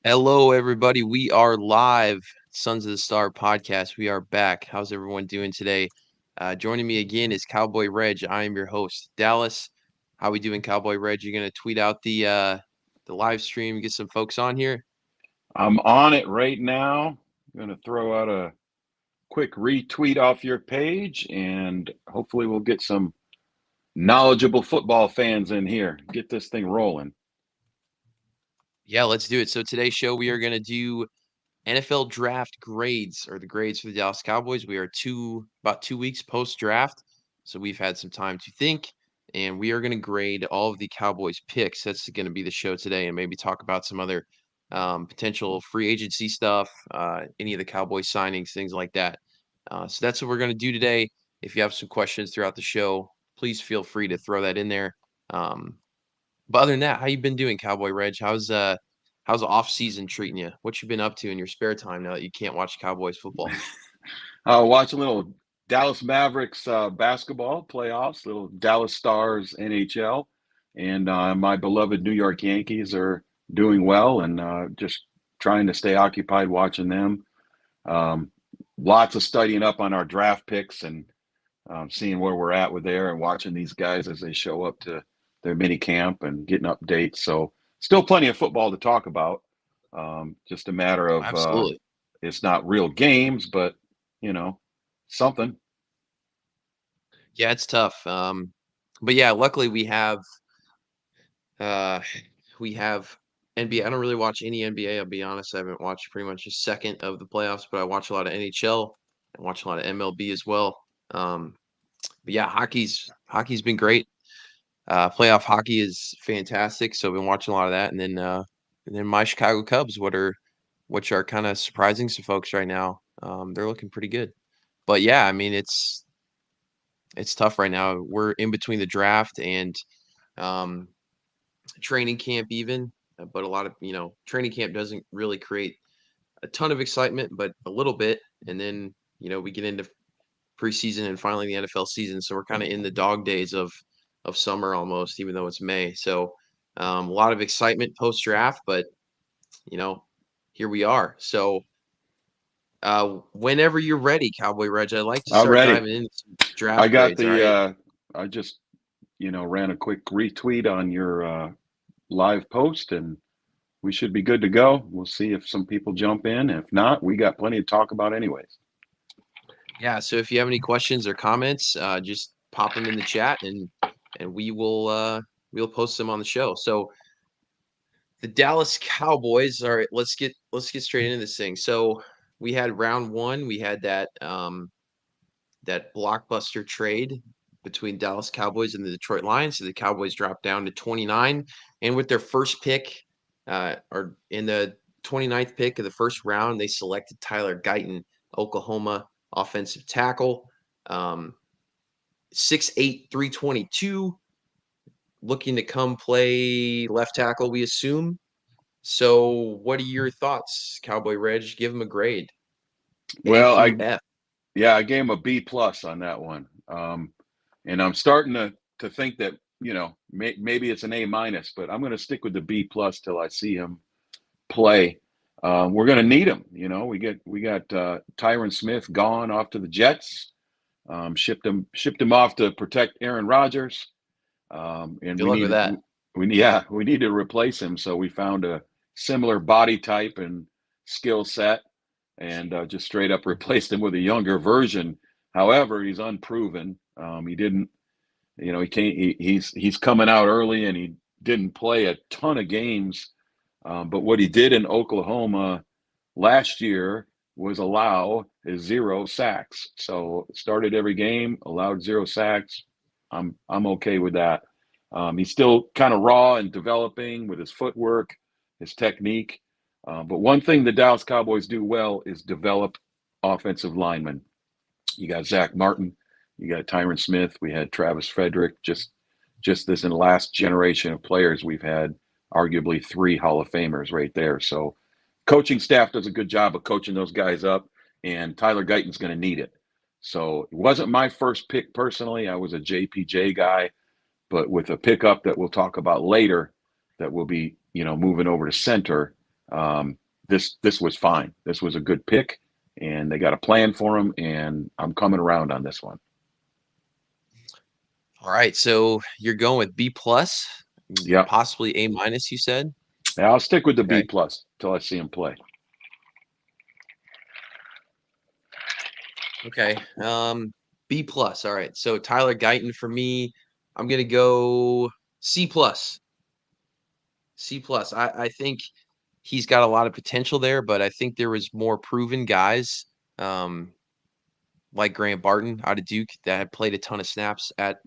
Hello, everybody. We are live, Sons of the Star podcast. We are back. How's everyone doing today? Joining me again is Cowboy Reg. I am your host, Dallas. How we doing, Cowboy Reg? You're gonna tweet out the live stream, get some folks on here. I'm on it right now. I'm going to throw out a quick retweet off your page, and hopefully, we'll get some knowledgeable football fans in here. Get this thing rolling. Yeah, let's do it. So today's show, we are gonna do NFL draft grades or the grades for the Dallas Cowboys. We are about 2 weeks post draft, so we've had some time to think, and we are going to grade all of the Cowboys picks. That's going to be the show today, and maybe talk about some other potential free agency stuff, any of the Cowboys signings, things like that. So that's what we're going to do today. If you have some questions throughout the show, please feel free to throw that in there. Um, but other than that, how you been doing, Cowboy Reg? How's the off season treating you? What you been up to in your spare time now that you can't watch Cowboys football? I'll watch a little Dallas Mavericks basketball playoffs, little Dallas Stars NHL, and my beloved New York Yankees are doing well, and just trying to stay occupied watching them. Um, Lots of studying up on our draft picks and seeing where we're at with there and watching these guys as they show up to their mini camp and getting updates. So still plenty of football to talk about. Just a matter Oh, of absolutely. it's not real games, but you know something. Yeah, it's tough. But yeah, luckily uh we have NBA. I don't really watch any NBA, I'll be honest. I haven't watched pretty much a second of the playoffs, but I watch a lot of NHL and watch a lot of MLB as well. Um, but yeah, hockey's been great. Playoff hockey is fantastic, so I've been watching a lot of that. And then my Chicago Cubs, which are kind of surprising some folks right now. They're looking pretty good. But yeah, I mean it's tough right now. We're in between the draft and um, training camp even, but a lot of training camp doesn't really create a ton of excitement, but a little bit. And then we get into preseason and finally the NFL season, so we're kind of in the dog days of summer almost, even though it's May. So a lot of excitement post draft, but you know here we are. So whenever you're ready, Cowboy Reg, I'd like to start Already, diving into some I draft got grades. All the. right. I just ran a quick retweet on your live post, and we should be good to go. We'll see if some people jump in. If not, we got plenty to talk about anyways. Yeah. So if you have any questions or comments, just pop them in the chat, and we'll post them on the show. So the Dallas Cowboys. All right. Let's get straight into this thing. So we had round one. We had that blockbuster trade between Dallas Cowboys and the Detroit Lions. So the Cowboys dropped down to 29, and with their first pick, or in the 29th pick of the first round, they selected Tyler Guyton, Oklahoma offensive tackle, um, 6'8", 322, looking to come play left tackle, we assume. So, what are your thoughts, Cowboy Reg? Give him a grade, A Well, through I F. Yeah, I gave him a B plus on that one, and I'm starting to think that maybe it's an A minus, but I'm going to stick with the B plus till I see him play. We're going to need him. We got Tyron Smith gone off to the Jets. Shipped him off to protect Aaron Rodgers, and Good luck with that. we need to replace him. So we found a similar body type and skill set, and just straight up replaced him with a younger version. However, he's unproven. He didn't, he can't. He's coming out early, and he didn't play a ton of games. But what he did in Oklahoma last year was allow his 0 sacks. So started every game, allowed 0 sacks. I'm okay with that. He's still kind of raw and developing with his footwork, his technique. But one thing the Dallas Cowboys do well is develop offensive linemen. You got Zach Martin, you got Tyron Smith, we had Travis Frederick. Just this in the last generation of players, we've had arguably 3 Hall of Famers right there. So coaching staff does a good job of coaching those guys up, and Tyler Guyton's going to need it. So it wasn't my first pick personally. I was a JPJ guy, but with a pickup that we'll talk about later, that will be moving over to center. This was fine. This was a good pick, and they got a plan for him, and I'm coming around on this one. All right, so you're going with B plus, Yep. possibly A minus. You said. Yeah, I'll stick with the B Okay. plus till I see him play. Okay. B plus. All right. So Tyler Guyton for me, I'm gonna go C plus. C plus. I think he's got a lot of potential there, but I think there was more proven guys, um, like Grant Barton out of Duke that had played a ton of snaps at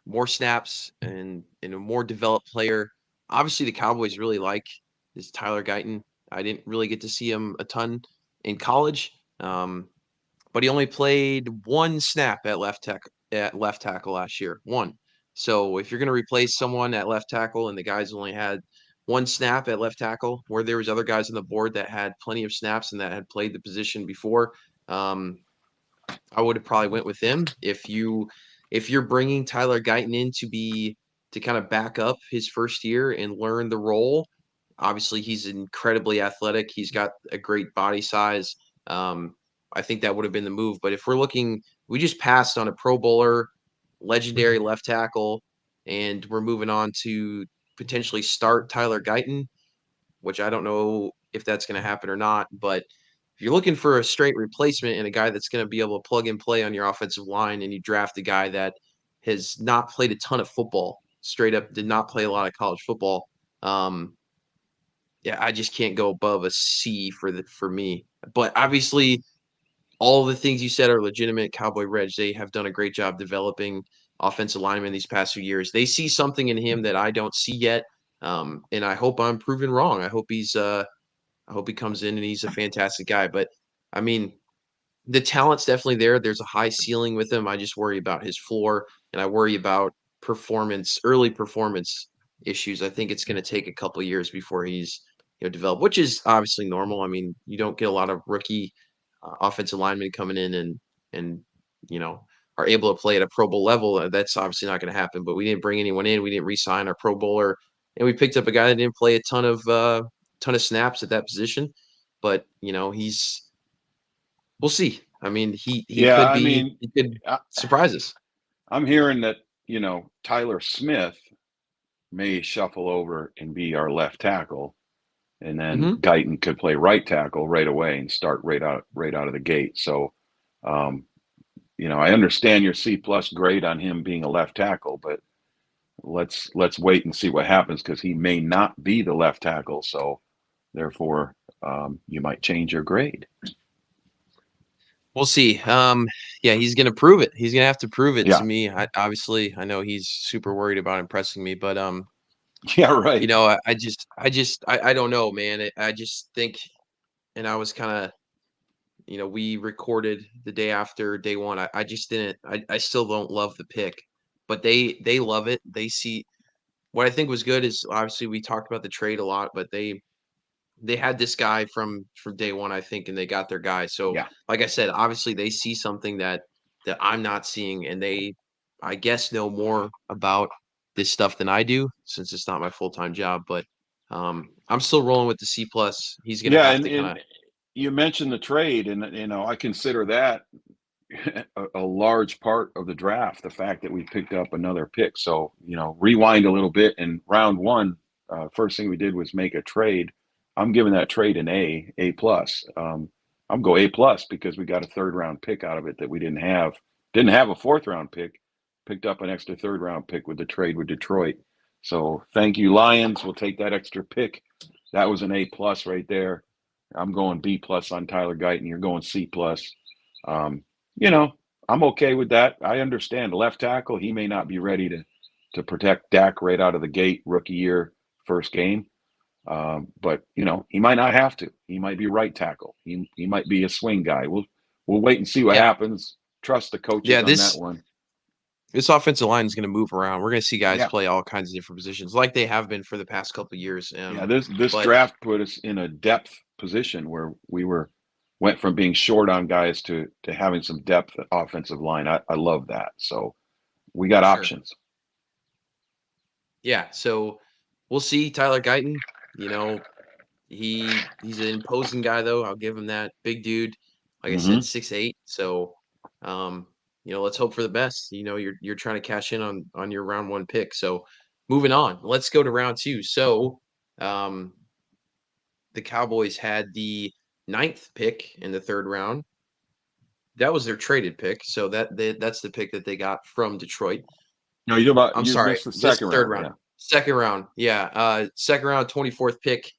more snaps and a more developed player. Obviously, the Cowboys really like this Tyler Guyton. I didn't really get to see him a ton in college. But he only played one snap at left tackle last year. One. So if you're going to replace someone at left tackle and the guys only had one snap at left tackle, where there was other guys on the board that had plenty of snaps and that had played the position before, um, I would have probably went with him. If you're bringing Tyler Guyton in to kind of back up his first year and learn the role, obviously he's incredibly athletic. He's got a great body size. Um, I think that would have been the move. But if we're looking, we just passed on a Pro Bowler, legendary left tackle, and we're moving on to potentially start Tyler Guyton, which I don't know if that's going to happen or not. But if you're looking for a straight replacement and a guy that's going to be able to plug and play on your offensive line, and you draft a guy that has not played a ton of football, straight up did not play a lot of college football, um, yeah, I just can't go above a C for me. But obviously, all the things you said are legitimate. Cowboy Reg, they have done a great job developing offensive linemen these past few years. They see something in him that I don't see yet, and I hope I'm proven wrong. I hope he comes in and he's a fantastic guy. But I mean, the talent's definitely there. There's a high ceiling with him. I just worry about his floor, and I worry about early performance issues. I think it's going to take a couple years before he's developed, which is obviously normal. I mean, you don't get a lot of rookie offensive linemen coming in and you know are able to play at a Pro Bowl level. That's obviously not going to happen. But we didn't bring anyone in. We didn't re-sign our Pro Bowler, and we picked up a guy that didn't play a ton of snaps at that position. But we'll see. I mean, he Yeah, could I be mean, he could I, surprise us. I'm hearing that Tyler Smith may shuffle over and be our left tackle, and then Hmm. Guyton could play right tackle right away and start right out of the gate. So, um, I understand your C plus grade on him being a left tackle, but let's wait and see what happens because he may not be the left tackle. So, therefore, you might change your grade. We'll see. Yeah, he's gonna prove it. He's gonna have to prove it to Yeah, me. Obviously, I know he's super worried about impressing me, but yeah, right. I don't know, man. I just think, and I was kind of, we recorded the day after day one. I just didn't. I still don't love the pick, but they love it. They see what I think was good is obviously we talked about the trade a lot, but they had this guy from day one, I think, and they got their guy. So, Yeah, like I said, obviously they see something that I'm not seeing, and they, I guess, know more about this stuff than I do since it's not my full time job. But I'm still rolling with the C plus. He's gonna yeah, have and to kind and of. you mentioned the trade, and I consider that a large part of the draft, the fact that we picked up another pick. So, rewind a little bit. In round one, first thing we did was make a trade. I'm giving that trade an A plus. I'm go A plus because we got a third round pick out of it that we didn't have. Didn't have a fourth round pick. Picked up an extra third round pick with the trade with Detroit. So thank you, Lions. We'll take that extra pick. That was an A plus right there. I'm going B plus on Tyler Guyton. You're going C plus. Um, you know, I'm okay with that. I understand left tackle. He may not be ready to protect Dak right out of the gate, rookie year, first game. But he might not have to. He might be right tackle. He might be a swing guy. We'll wait and see what Yeah, happens. Trust the yeah. coaches on that one. This offensive line is going to move around. We're going to see guys Yeah, play all kinds of different positions, like they have been for the past couple of years. yeah. This But draft put us in a depth position where we went from being short on guys to having some depth at offensive line. I love that. So we got for sure, options. yeah. So we'll see Tyler Guyton. You know, He's an imposing guy, though. I'll give him that. Big dude, like I said, Hmm. 6'8". So, um, let's hope for the best. You're trying to cash in on your round one pick. So, moving on, let's go to round two. So, um, the Cowboys had the ninth pick in the third round. That was their traded pick. So that's the pick that they got from Detroit. No, I'm you sorry, missed the this second third round. round. Yeah, Second round, yeah. Second round, 24th pick,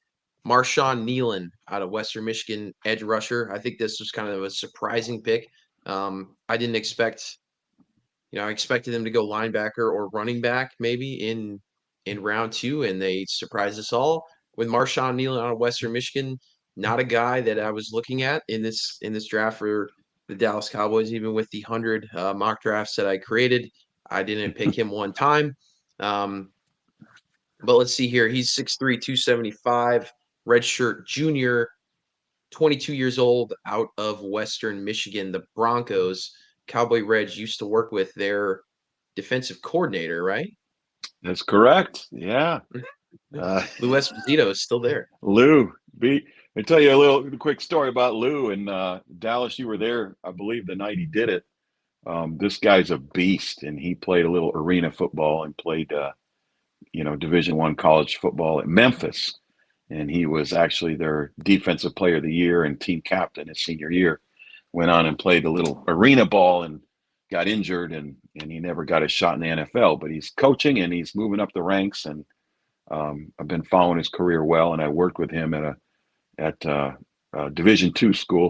Marshawn Nealon out of Western Michigan, edge rusher. I think this was kind of a surprising pick. I didn't expect, I expected them to go linebacker or running back maybe in round two, and they surprised us all with Marshawn Nealon out of Western Michigan. Not a guy that I was looking at in this draft for the Dallas Cowboys, even with the 100 mock drafts that I created. I didn't pick him one time. Um, but let's see here. He's 6'3", 275, redshirt junior, 22 years old, out of Western Michigan. The Broncos, Cowboy Reds used to work with their defensive coordinator, right? that's correct. Yeah. Lou Esposito is still there. Lou, I tell you a little quick story about Lou in Dallas. You were there, I believe, the night he did it. This guy's a beast, and he played a little arena football and played, Division I college football at Memphis. And he was actually their defensive player of the year and team captain his senior year. Went on and played a little arena ball and got injured, and he never got a shot in the NFL. But he's coaching and he's moving up the ranks, and I've been following his career well. And I worked with him at a Division II school